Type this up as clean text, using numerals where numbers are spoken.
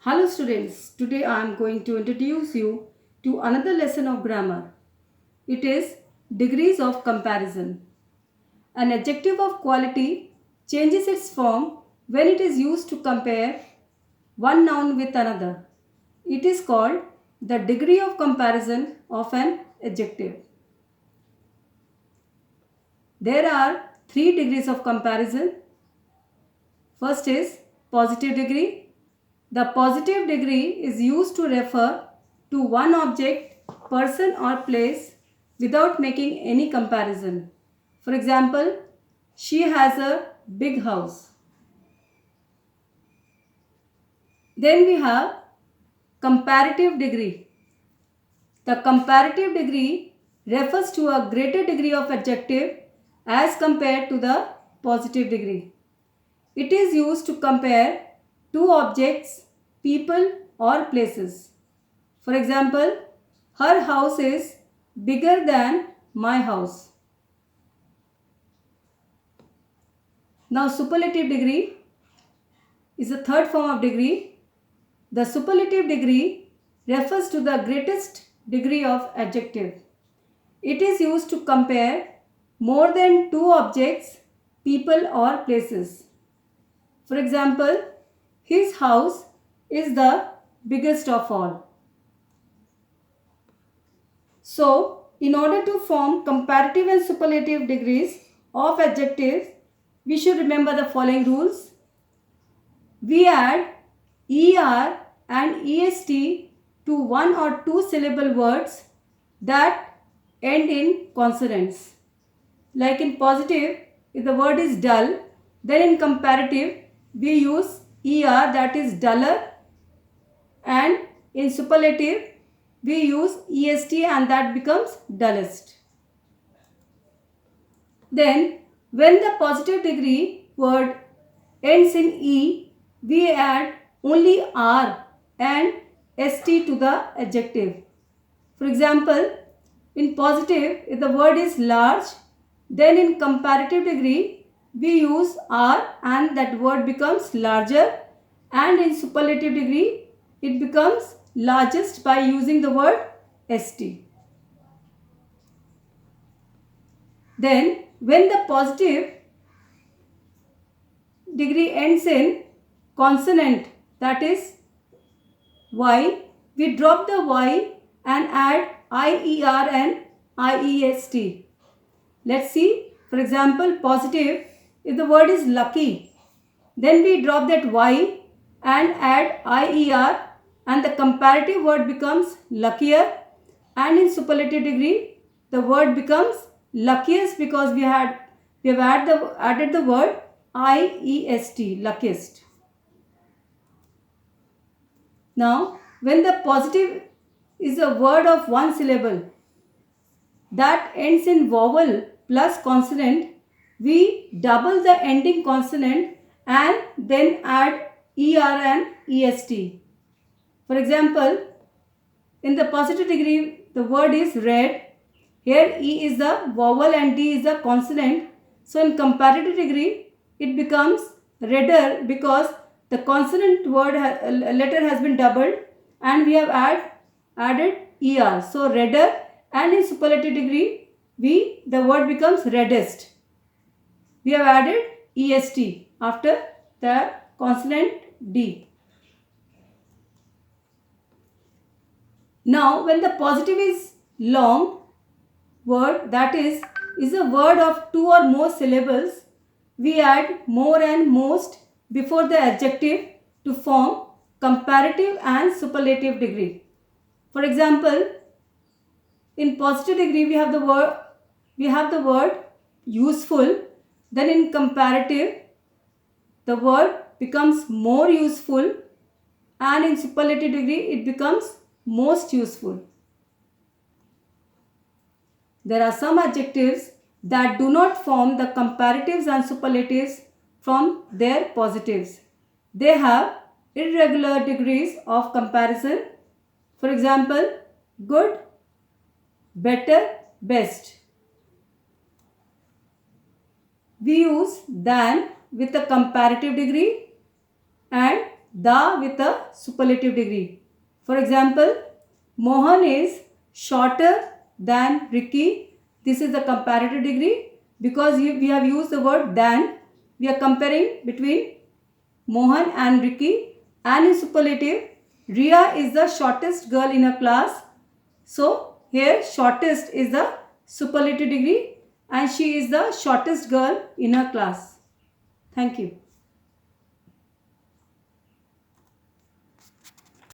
Hello students, today I am going to introduce you to another lesson of grammar. It is degrees of comparison. An adjective of quality changes its form when it is used to compare one noun with another. It is called the degree of comparison of an adjective. There are three degrees of comparison. First is positive degree. The positive degree is used to refer to one object, person or place without making any comparison. For example, she has a big house. Then we have comparative degree. The comparative degree refers to a greater degree of adjective as compared to the positive degree. It is used to compare two objects, people or places. For example, her house is bigger than my house. Now superlative degree is a third form of degree. The superlative degree refers to the greatest degree of adjective. It is used to compare more than two objects, people or places. For example, his house is the biggest of all. So, in order to form comparative and superlative degrees of adjectives, we should remember the following rules. We add er and est to one or two syllable words that end in consonants. Like in positive, if the word is dull, then in comparative, we use er, that is duller, and in superlative, we use est and that becomes dullest. Then when the positive degree word ends in e, we add only r and st to the adjective. For example, in positive, if the word is large, then in comparative degree, we use r and that word becomes larger, and in superlative degree, it becomes largest by using the word st. Then when the positive degree ends in consonant, that is y, we drop the y and add ier and iest. Let's see. For example, positive, if the word is lucky, then we drop that y and add ier and the comparative word becomes luckier, and in superlative degree the word becomes luckiest because we have added the word iest, luckiest. Now, when the positive is a word of one syllable that ends in vowel plus consonant, we double the ending consonant and then add er and est. For example, in the positive degree, the word is red. Here E is the vowel and D is the consonant. So in comparative degree, it becomes redder because the consonant word letter has been doubled and we have added er. So redder, and in superlative degree, the word becomes reddest. We have added est after the consonant D. Now when the positive is long word, that is a word of two or more syllables, we add more and most before the adjective to form comparative and superlative degree. For example, in positive degree we have the word useful, then in comparative the word becomes more useful, and in superlative degree it becomes most useful. There are some adjectives that do not form the comparatives and superlatives from their positives. They have irregular degrees of comparison. For example, good, better, best. We use than with a comparative degree and the with a superlative degree. For example, Mohan is shorter than Ricky. This is the comparative degree. Because we have used the word than, we are comparing between Mohan and Ricky. And in superlative, Riya is the shortest girl in her class. So here shortest is the superlative degree and she is the shortest girl in her class. Thank you.